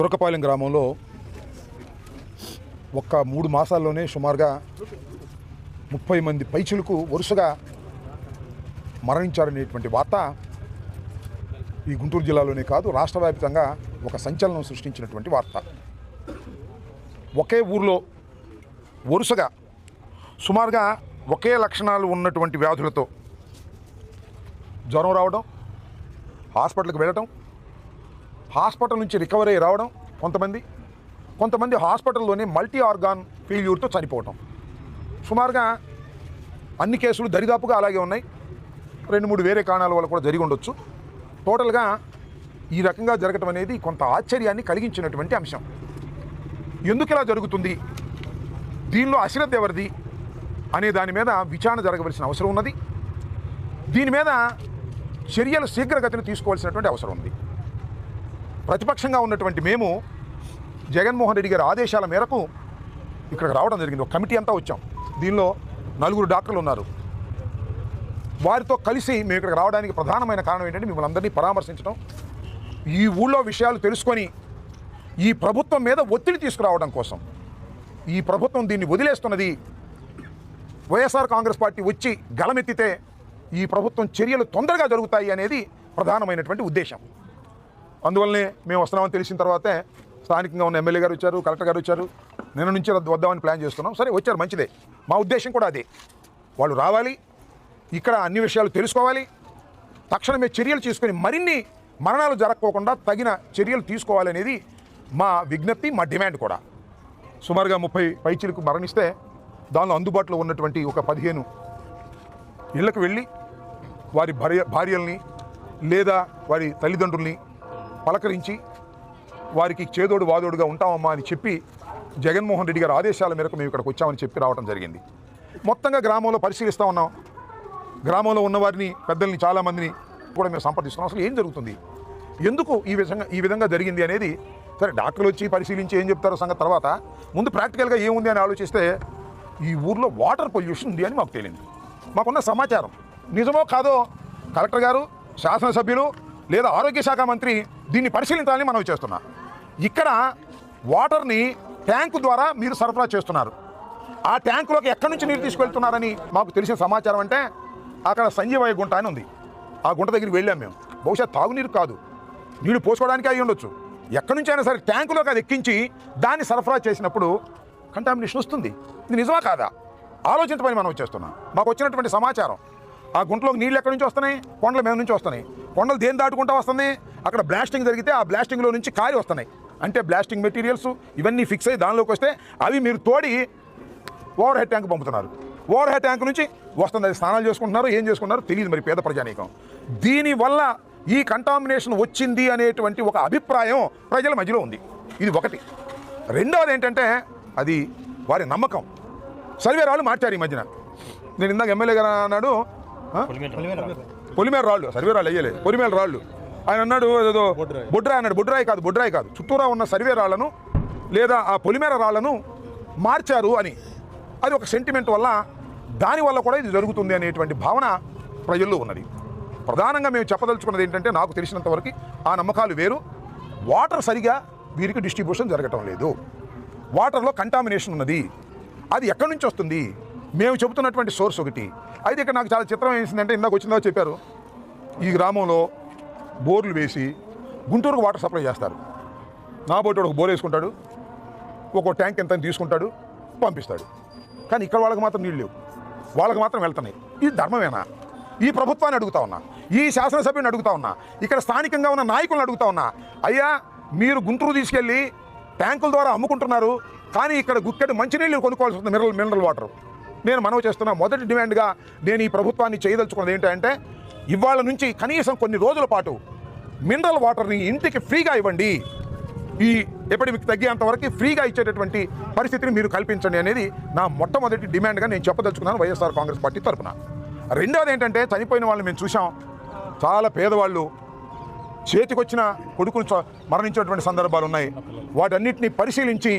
తురకపాలెం గ్రామంలో ఒక్క 3 మాసాల్లోనే సుమారుగా 30 మంది పైచులకు వరుసగా మరణించారనేటువంటి వార్త ఈ గుంటూరు జిల్లాలోనే కాదు రాష్ట్ర వ్యాప్తంగా ఒక సంచలనం సృష్టించినటువంటి వార్త. ఒకే ఊర్లో వరుసగా సుమారుగా ఒకే లక్షణాలు ఉన్నటువంటి వ్యాధులతో జ్వరం రావడం, హాస్పిటల్కి వెళ్ళటం, హాస్పిటల్ నుంచి రికవరీ రావడం, కొంతమంది హాస్పిటల్లోనే మల్టీ ఆర్గాన్ ఫెయిల్యూర్తో చనిపోవటం. సుమారుగా అన్ని కేసులు దరిదాపుగా అలాగే ఉన్నాయి. 2-3 వేరే కారణాల వల్ల కూడా జరిగి ఉండొచ్చు. టోటల్గా ఈ రకంగా జరగటం అనేది కొంత ఆశ్చర్యాన్ని కలిగించినటువంటి అంశం. ఎందుకు ఇలా జరుగుతుంది, దీనిలో అశ్రద్ధ ఎవరిది అనే దాని మీద విచారణ జరగవలసిన అవసరం ఉన్నది. దీని మీద చర్యలు శీఘ్రగతిని తీసుకోవాల్సినటువంటి అవసరం ఉంది. ప్రతిపక్షంగా ఉన్నటువంటి మేము జగన్మోహన్ రెడ్డి గారి ఆదేశాల మేరకు ఇక్కడికి రావడం జరిగింది. ఒక కమిటీ అంతా వచ్చాం. దీనిలో 4 డాక్టర్లు ఉన్నారు. వారితో కలిసి మేము ఇక్కడికి రావడానికి ప్రధానమైన కారణం ఏంటంటే మిమ్మల్ని అందరినీ పరామర్శించడం, ఈ ఊళ్ళో విషయాలు తెలుసుకొని ఈ ప్రభుత్వం మీద ఒత్తిడి తీసుకురావడం కోసం. ఈ ప్రభుత్వం దీన్ని వదిలేస్తున్నది, వైఎస్ఆర్ కాంగ్రెస్ పార్టీ వచ్చి గళమెత్తితే ఈ ప్రభుత్వం చర్యలు తొందరగా జరుగుతాయి అనేది ప్రధానమైనటువంటి ఉద్దేశం. అందువల్లనే మేము వస్తున్నామని తెలిసిన తర్వాతే స్థానికంగా ఉన్న ఎమ్మెల్యే గారు వచ్చారు, కలెక్టర్ గారు వచ్చారు. నిన్న నుంచి వద్దామని ప్లాన్ చేస్తున్నాం. సరే వచ్చారు, మంచిదే. మా ఉద్దేశం కూడా అదే. వాళ్ళు రావాలి, ఇక్కడ అన్ని విషయాలు తెలుసుకోవాలి, తక్షణమే చర్యలు తీసుకొని మరిన్ని మరణాలు జరగకోకుండా తగిన చర్యలు తీసుకోవాలనేది మా విజ్ఞప్తి, మా డిమాండ్ కూడా. సుమారుగా 30 పైచీలకు మరణిస్తే దానిలో అందుబాటులో ఉన్నటువంటి ఒక 15 ఇళ్లకు వెళ్ళి వారి భార్యల్ని లేదా వారి తల్లిదండ్రుల్ని పలకరించి వారికి చేదోడు వాదోడుగా ఉంటామమ్మా అని చెప్పి జగన్మోహన్ రెడ్డి గారి ఆదేశాల మేరకు మేము ఇక్కడికి వచ్చామని చెప్పి రావడం జరిగింది. మొత్తంగా గ్రామంలో పరిశీలిస్తూ ఉన్నాం. గ్రామంలో ఉన్నవారిని, పెద్దల్ని, చాలామందిని కూడా మేము సంప్రదిస్తున్నాం. అసలు ఏం జరుగుతుంది, ఎందుకు ఈ విధంగా జరిగింది అనేది. సరే డాక్టర్లు వచ్చి పరిశీలించి ఏం చెప్తారో సంగతి తర్వాత, ముందు ప్రాక్టికల్గా ఏముంది అని ఆలోచిస్తే ఈ ఊర్లో వాటర్ పొల్యూషన్ ఉంది అని మాకు తేలింది. మాకున్న సమాచారం నిజమో కాదో కలెక్టర్ గారు, శాసనసభ్యులు లేదా ఆరోగ్య శాఖ మంత్రి దీన్ని పరిశీలించాలని మనం చేస్తున్నాం. ఇక్కడ వాటర్ని ట్యాంకు ద్వారా మీరు సరఫరా చేస్తున్నారు. ఆ ట్యాంకులోకి ఎక్కడి నుంచి నీరు తీసుకెళ్తున్నారని మాకు తెలిసిన సమాచారం అంటే అక్కడ సంజీవయ్య గుంట అని ఉంది. ఆ గుంట దగ్గరికి వెళ్ళాం మేము. బహుశా తాగునీరు కాదు, నీళ్ళు పోసుకోవడానికి అయి ఉండొచ్చు. ఎక్కడి నుంచి అయినా సరే ట్యాంకులోకి అది ఎక్కించి దాన్ని సరఫరా చేసినప్పుడు కంటామినేషన్ వస్తుంది. ఇది నిజమా కాదా ఆలోచించమని మనం చేస్తున్నాం. మాకు వచ్చినటువంటి సమాచారం, ఆ గుంటలోకి నీళ్ళు ఎక్కడి నుంచి వస్తున్నాయి, కొండల మీద నుంచి వస్తున్నాయి. కొండలు దేని దాటుకుంటా వస్తుంది, అక్కడ బ్లాస్టింగ్ జరిగితే ఆ బ్లాస్టింగ్లో నుంచి కారి వస్తున్నాయి. అంటే బ్లాస్టింగ్ మెటీరియల్స్ ఇవన్నీ ఫిక్స్ అయ్యి దానిలోకి వస్తే అవి మీరు తోడి ఓవర్ హెడ్ ట్యాంక్ పంపుతున్నారు. ఓవర్ హెడ్ ట్యాంక్ నుంచి వస్తుంది, అది స్నానాలు చేసుకుంటున్నారు, ఏం చేసుకుంటున్నారు తెలియదు మరి పేద ప్రజానీకం. దీనివల్ల ఈ కంటామినేషన్ వచ్చింది అనేటువంటి ఒక అభిప్రాయం ప్రజల మధ్యలో ఉంది. ఇది ఒకటి. రెండవది ఏంటంటే అది వారి నమ్మకం. సర్వే రాళ్ళు మార్చారు ఈ మధ్యన. నేను ఇందాక ఎమ్మెల్యే గారు అన్నాడు పొలిమేర రాళ్ళు, సర్వే రాళ్ళు అయ్యలేదు, పొలిమేర రాళ్ళు. ఆయన అన్నాడు ఏదో బొడ్రాయి అన్నాడు. బొడ్రాయి కాదు, చుట్టూరా ఉన్న సర్వే రాళ్లను లేదా ఆ పొలిమేర రాళ్లను మార్చారు అని. అది ఒక సెంటిమెంట్ వల్ల, దానివల్ల కూడా ఇది జరుగుతుంది అనేటువంటి భావన ప్రజల్లో ఉన్నది. ప్రధానంగా మేము చెప్పదలుచుకున్నది ఏంటంటే నాకు తెలిసినంతవరకు ఆ నమ్మకాలు వేరు. వాటర్ సరిగా వీరికి డిస్ట్రిబ్యూషన్ జరగటం లేదు, వాటర్లో కంటామినేషన్ ఉన్నది. అది ఎక్కడి నుంచి వస్తుంది, మేము చెబుతున్నటువంటి సోర్స్ ఒకటి. అయితే ఇక్కడ నాకు చాలా చిత్రం వేసిందంటే, ఇందాక వచ్చిందో చెప్పారు, ఈ గ్రామంలో బోర్లు వేసి గుంటూరుకు వాటర్ సప్లై చేస్తారు. నా బోటు ఒక బోర్ వేసుకుంటాడు, ఒక ట్యాంక్ ఎంత తీసుకుంటాడు, పంపిస్తాడు. కానీ ఇక్కడ వాళ్ళకి మాత్రం నీళ్ళు లేవు, వాళ్ళకి మాత్రం వెళ్తున్నాయి. ఇది ధర్మమేనా? ఈ ప్రభుత్వాన్ని అడుగుతా ఉన్నా, ఈ శాసనసభ్యుని అడుగుతా ఉన్నా, ఇక్కడ స్థానికంగా ఉన్న నాయకులను అడుగుతా ఉన్నా, అయ్యా మీరు గుంటూరు తీసుకెళ్ళి ట్యాంకుల ద్వారా అమ్ముకుంటున్నారు, కానీ ఇక్కడ గుక్కడి మంచినీళ్ళు కొనుక్కోవాల్సి వస్తుంది, మినరల్ వాటర్. నేను మనవి చేస్తున్నా, మొదటి డిమాండ్గా నేను ఈ ప్రభుత్వాన్ని చేయదలుచుకున్నది ఏంటంటే ఇవాళ నుంచి కనీసం కొన్ని రోజుల పాటు మినరల్ వాటర్ని ఇంటికి ఫ్రీగా ఇవ్వండి. ఈ ఎపిడమిక్ తగ్గేంత వరకు ఫ్రీగా ఇచ్చేటటువంటి పరిస్థితిని మీరు కల్పించండి అనేది నా మొట్టమొదటి డిమాండ్గా నేను చెప్పదలుచుకున్నాను వైఎస్ఆర్ కాంగ్రెస్ పార్టీ తరఫున. రెండవది ఏంటంటే చనిపోయిన వాళ్ళని మేము చూసాం. చాలా పేదవాళ్ళు, చేతికొచ్చిన కొడుకును మరణించినటువంటి సందర్భాలు ఉన్నాయి. వాటన్నిటిని పరిశీలించి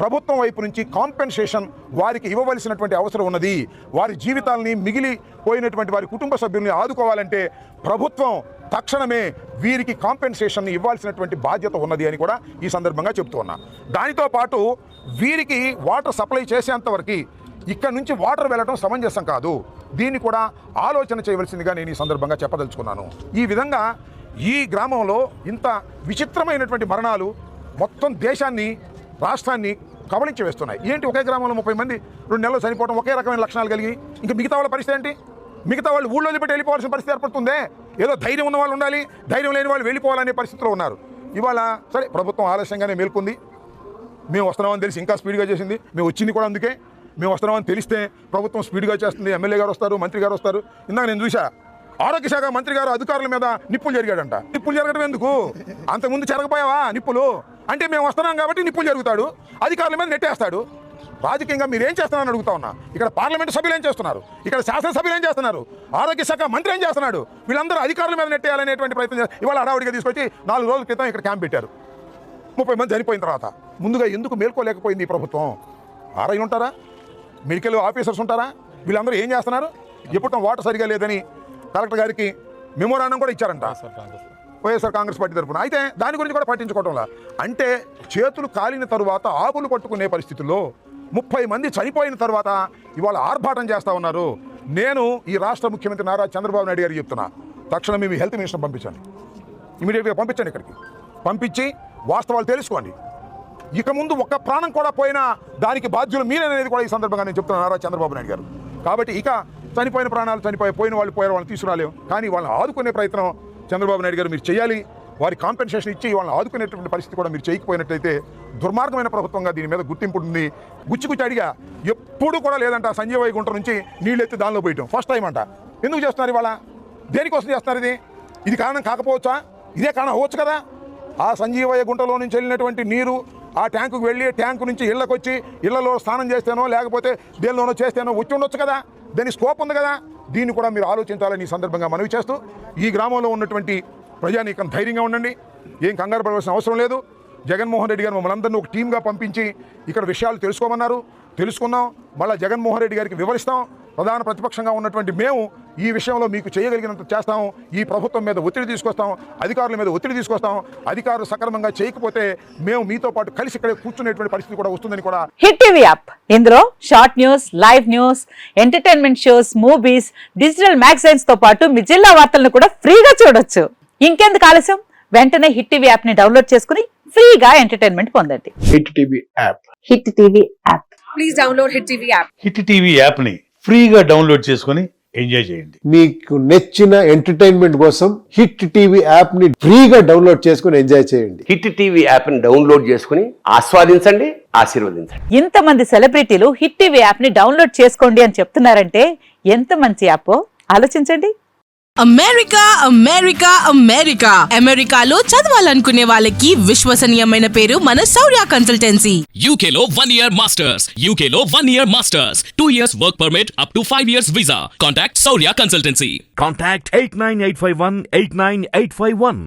ప్రభుత్వం వైపు నుంచి కాంపెన్సేషన్ వారికి ఇవ్వవలసినటువంటి అవసరం ఉన్నది. వారి జీవితాలని, మిగిలిపోయినటువంటి వారి కుటుంబ సభ్యుల్ని ఆదుకోవాలంటే ప్రభుత్వం తక్షణమే వీరికి కాంపెన్సేషన్ ఇవ్వాల్సినటువంటి బాధ్యత ఉన్నది అని కూడా ఈ సందర్భంగా చెప్తూ ఉన్నా. దానితో పాటు వీరికి వాటర్ సప్లై చేసేంతవరకు ఇక్కడ నుంచి వాటర్ వెళ్ళడం సమంజసం కాదు. దీన్ని కూడా ఆలోచన చేయవలసిందిగా నేను ఈ సందర్భంగా చెప్పదలుచుకున్నాను. ఈ విధంగా ఈ గ్రామంలో ఇంత విచిత్రమైనటువంటి మరణాలు మొత్తం దేశాన్ని, రాష్ట్రాన్ని కబళించి వేస్తున్నాయి. ఏంటి, ఒకే గ్రామంలో 30 మంది 2 నెలలు చనిపోవడం, ఒకే రకమైన లక్షణాలు కలిగి, ఇంకా మిగతా వాళ్ళ పరిస్థితి ఏంటి? మిగతా వాళ్ళు ఊళ్ళో పెట్టి వెళ్ళిపోవాల్సిన పరిస్థితి ఏర్పడుతుందే. ఏదో ధైర్యం ఉన్న వాళ్ళు ఉండాలి, ధైర్యం లేని వాళ్ళు వెళ్ళిపోవాలనే పరిస్థితిలో ఉన్నారు. ఇవాళ సరే, ప్రభుత్వం ఆలస్యంగానే మేల్కొంది. మేము వస్తున్నామని తెలిసి ఇంకా స్పీడ్గా చేసింది. మేము వచ్చింది కూడా అందుకే. మేము వస్తున్నామని తెలిస్తే ప్రభుత్వం స్పీడ్గా చేస్తుంది. ఎమ్మెల్యే గారు వస్తారు, మంత్రి గారు వస్తారు. ఇందాక నేను చూసా, ఆరోగ్య శాఖ మంత్రి గారు అధికారుల మీద నిప్పులు జరిగాడంట. నిప్పులు జరగడం ఎందుకు? అంతకుముందు జరగపోయావా నిప్పులు? అంటే మేము వస్తున్నాం కాబట్టి నిప్పులు జరుగుతాడు, అధికారుల మీద నెట్టేస్తాడు. రాజకీయంగా మీరు ఏం చేస్తున్నారని అడుగుతా ఉన్నా. ఇక్కడ పార్లమెంటు సభ్యులు ఏం చేస్తున్నారు? ఇక్కడ శాసనసభ్యులు ఏం చేస్తున్నారు? ఆరోగ్య శాఖ మంత్రి ఏం చేస్తున్నాడు? వీళ్ళందరూ అధికారుల మీద నెట్టేయాలనేటువంటి ప్రయత్నం చేస్తారు. ఇవాళ హడావుడిగా తీసుకొచ్చి 4 రోజుల క్రితం ఇక్కడ క్యాంప్ పెట్టారు. 30 మంది చనిపోయిన తర్వాత ముందుగా ఎందుకు మేల్కోలేకపోయింది ఈ ప్రభుత్వం? ఆరై ఉంటారా? మెడికల్ ఆఫీసర్స్ ఉంటారా? వీళ్ళందరూ ఏం చేస్తున్నారు? ఎప్పుడు వాటర్ సరిగా లేదని కలెక్టర్ గారికి మెమోరాండం కూడా ఇచ్చారంట వైఎస్ఆర్ కాంగ్రెస్ పార్టీ తరఫున. అయితే దాని గురించి కూడా పట్టించుకోవడంలా. అంటే చేతులు కాలిన తరువాత ఆకులు పట్టుకునే పరిస్థితుల్లో 30 మంది చనిపోయిన తర్వాత ఇవాళ ఆర్భాటం చేస్తూ ఉన్నారు. నేను ఈ రాష్ట్ర ముఖ్యమంత్రి నారా చంద్రబాబు నాయుడు గారికి చెప్తున్నా, తక్షణమే మీ హెల్త్ మినిస్టర్ పంపించండి, ఇమీడియట్గా పంపించండి ఇక్కడికి. పంపించి వాస్తవాలు తెలుసుకోండి. ఇక ముందు ఒక్క ప్రాణం కూడా పోయినా దానికి బాధ్యులు మీరేననేది కూడా ఈ సందర్భంగా నేను చెప్తున్నాను నారా చంద్రబాబు నాయుడు గారు. కాబట్టి ఇక చనిపోయిన ప్రాణాలు పోయిన వాళ్ళని తీసుకురాలేము. కానీ వాళ్ళని ఆదుకునే ప్రయత్నం చంద్రబాబు నాయుడు గారు మీరు చేయాలి. వారి కాంపెన్సేషన్ ఇచ్చి వాళ్ళని ఆదుకునేటువంటి పరిస్థితి కూడా మీరు చేయకపోయినట్లయితే దుర్మార్గమైన ప్రభుత్వంగా దీని మీద గుర్తింపు ఉంటుంది. గుచ్చి అడిగా ఎప్పుడు కూడా లేదంట సంజయ్ గుంట నుంచి నీళ్ళు ఎత్తి దానిలో పోయటం ఫస్ట్ టైం అంట. ఎందుకు చేస్తున్నారు ఇవాళ? దేనికోసం చేస్తున్నారు? ఇది కారణం కాకపోవచ్చా? ఇదే కారణం అవ్వచ్చు కదా. ఆ సంజీవయ్య గుంటలో నుంచి వెళ్ళినటువంటి నీరు ఆ ట్యాంకుకు వెళ్ళి ట్యాంకు నుంచి ఇళ్ళకు వచ్చి ఇళ్లలో స్నానం చేస్తేనో లేకపోతే దేనిలోనో చేస్తేనో వచ్చి ఉండొచ్చు కదా. దాని స్కోప్ ఉంది కదా. దీన్ని కూడా మీరు ఆలోచించాలని ఈ సందర్భంగా మనవి చేస్తూ, ఈ గ్రామంలో ఉన్నటువంటి ప్రజానీకం ధైర్యంగా ఉండండి. ఏం కంగారు పడవలసిన అవసరం లేదు. జగన్మోహన్ రెడ్డి గారు మమ్మల్ని అందరినీ ఒక టీమ్గా పంపించి ఇక్కడ విషయాలు తెలుసుకోమన్నారు. తెలుసుకుందాం. మళ్ళీ జగన్మోహన్ రెడ్డి గారికి వివరిస్తాం. ప్రధాన ప్రతిపక్షంగా ఉన్నటువంటి మేము ఈ విషయంలో మీకు చేయగలిగినంత చేస్తాం. ఈ ప్రభుత్వం మీద ఒత్తిడి తీసుకొస్తాం, అధికారుల మీద ఒత్తిడి తీసుకొస్తాం. అధికారులు సక్రమంగా చేయకపోతే మేము మీతో పాటు కలిసి ఇక్కడే కూర్చునేటువంటి పరిస్థితి కూడా వస్తుందని కూడా. హిట్ టీవీ యాప్, ఇందులో short news, live news, entertainment shows, movies, digital magazines తో పాటు మీ జిల్లా వార్తలను కూడా ఫ్రీగా చూడొచ్చు. ఇంకెందుకు ఆలస్యం? వెంటనే హిట్ టీవీ యాప్ ని డౌన్లోడ్ చేసుకుని ఫ్రీగా ఎంటర్టైన్మెంట్ పొందండి. Hit TV app. Hit TV app. Please download hit TV app. Hit TV app ని ఫ్రీగా డౌన్లోడ్ చేసుకుని ఎంజాయ్ చేయండి. మీకు నచ్చిన ఎంటర్టైన్మెంట్ కోసం హిట్ టీవీ యాప్ ని ఫ్రీగా డౌన్లోడ్ చేసుకుని ఎంజాయ్ చేయండి. హిట్ టీవీ యాప్ ని డౌన్లోడ్ చేసుకుని ఆస్వాదించండి, ఆశీర్వదించండి. ఇంతమంది సెలబ్రిటీలు హిట్ టీవీ యాప్ ని డౌన్లోడ్ చేసుకోండి అని చెప్తున్నారంటే ఎంత మంచి యాప్ ఆలోచించండి. అమెరికా అమెరికా అమెరికా అమెరికాలో చదవాలనుకునే వాళ్ళకి విశ్వసనీయమైన పేరు మన శౌర్య కన్సల్టెన్సీ. UK లో 1 year masters, UK లో 1 year masters, 2 years work permit up to 5 years visa. Contact Saurya Consultancy. Contact 89851 89851.